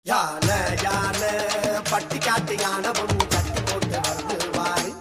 யானை யானை பட்டி காட்டு யானை பொண்ணு கட்டி போட்டு வருவாரு.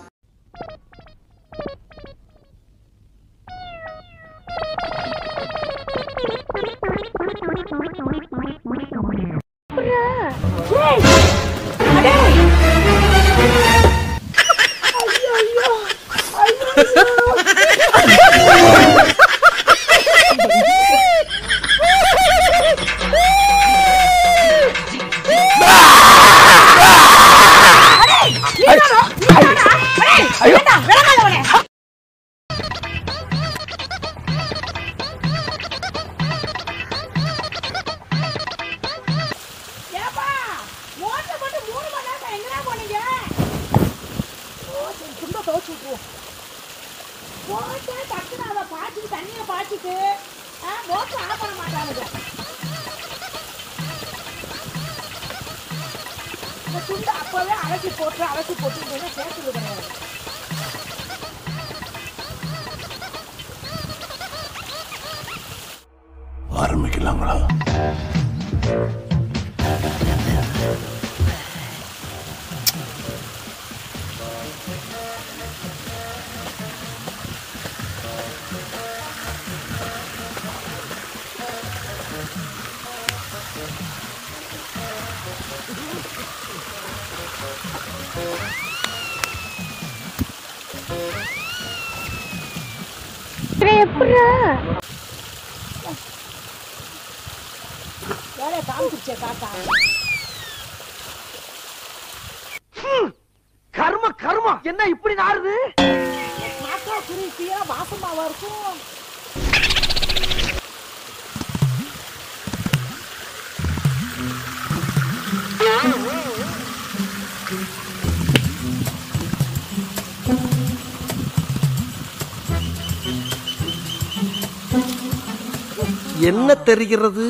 ஆரம்பிக்கலாங்களா? கர்ம கர்மா என்ன இப்படி நாறுது? வாசமாவா இருக்கும். என்ன தெரிகிறது?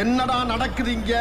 என்னடா நடக்குதுங்க?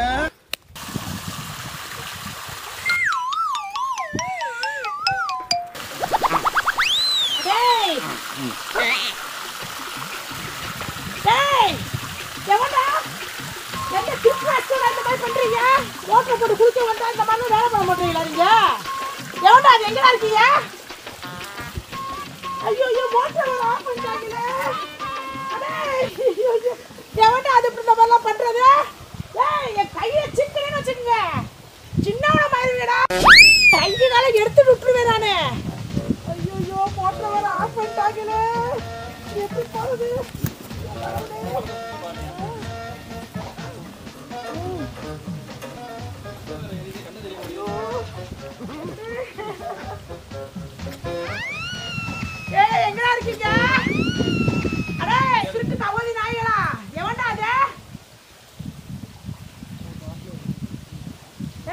எங்கடா இருக்கீங்க? அடே திருட்டு கவலி நாய்களா, எவன்டா அது?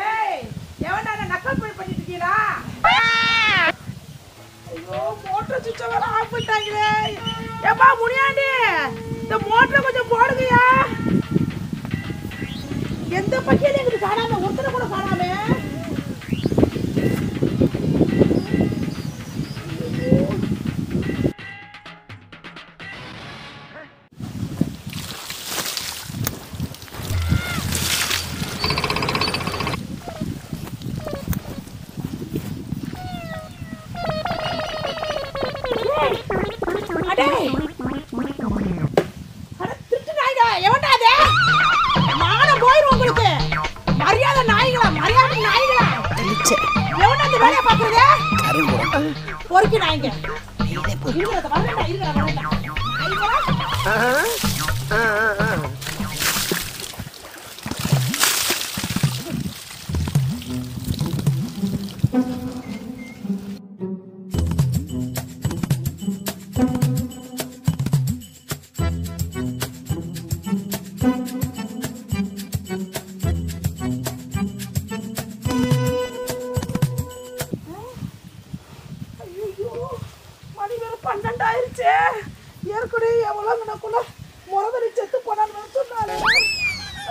ஏய், எவன்டா நக்கல் பண்ணிட்டு இருக்கீங்களா? ஐயோ, மோட்டர் சுவிட்சை வேற ஆஃப் பண்ணிட்டாங்களே. ஏப்பா முனியாண்டி, இந்த மோட்டரை கொஞ்சம் போடுங்கயா. எந்த பக்கியில எங்களுக்கு காணாம, ஒருத்தனை கூட காணாமே. பொறுக்கி நாய்ங்க இருக்கிறத வரண்டா ஏற்கனவே எவ்வளோங்கனக்குள்ள முறதடி செத்து போனான்னு சொன்னாலே.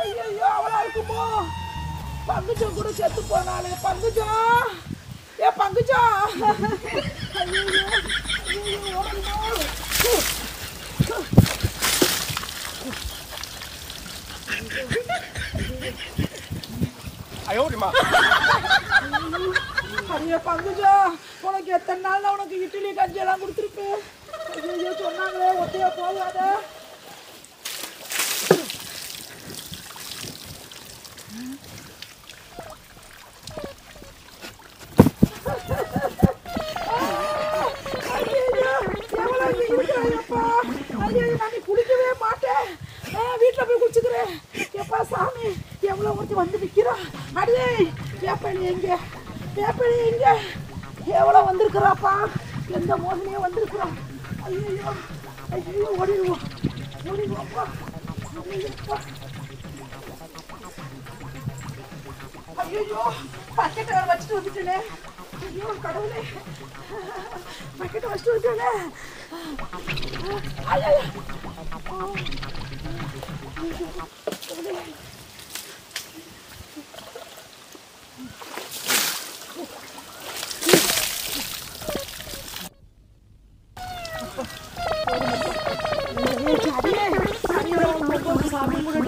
ஐயோ அவளா இருக்குமோ? பங்குஜம் கூட செத்து போனாலே. பங்குஜம், ஏ பங்குஜம். ஐயோ பங்குஜம், உனக்கு எத்தனை நாள் உனக்கு இட்லி கஞ்சி எல்லாம் கொடுத்துருப்பேன். ஐயோ சொன்னாங்களே ஒத்தையா போகாத. குளிக்கவே மாட்டேன், வீட்டுல போய் குளிச்சுக்கிறேன். எப்பா சாமி, எவ்வளவு ஒருத்தி வந்து நிக்கிறா. அடியே வேப்பணி எங்க, வேப்பணி எங்க, எவ்வளவு வந்திருக்கிறாப்பா. எந்த மோசனையே வந்திருக்கிறா. ஐயோ ஐயோ ஓடிடுவோம், ஓடிடுவோம்ப்பா. ஐயோ பக்கெட்டை வச்சுட்டு வந்துட்டேனே. ஐயோ கடவுளே, பக்கெட்டை வச்சுட்டு வந்துட்டேனே. ஐயோ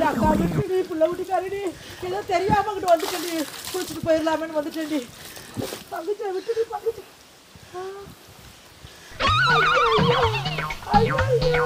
அக்கா விட்டுடி, புள்ள விட்டுக்காரடி, ஏதோ தெரியாம கிட்ட வந்துட்டேன்டி, குளிச்சுட்டு போயிடலாமேன்னு வந்துட்டேன்டி. பங்குச்சா விட்டுடி, பங்குச்சா. ஐயோ ஐயோ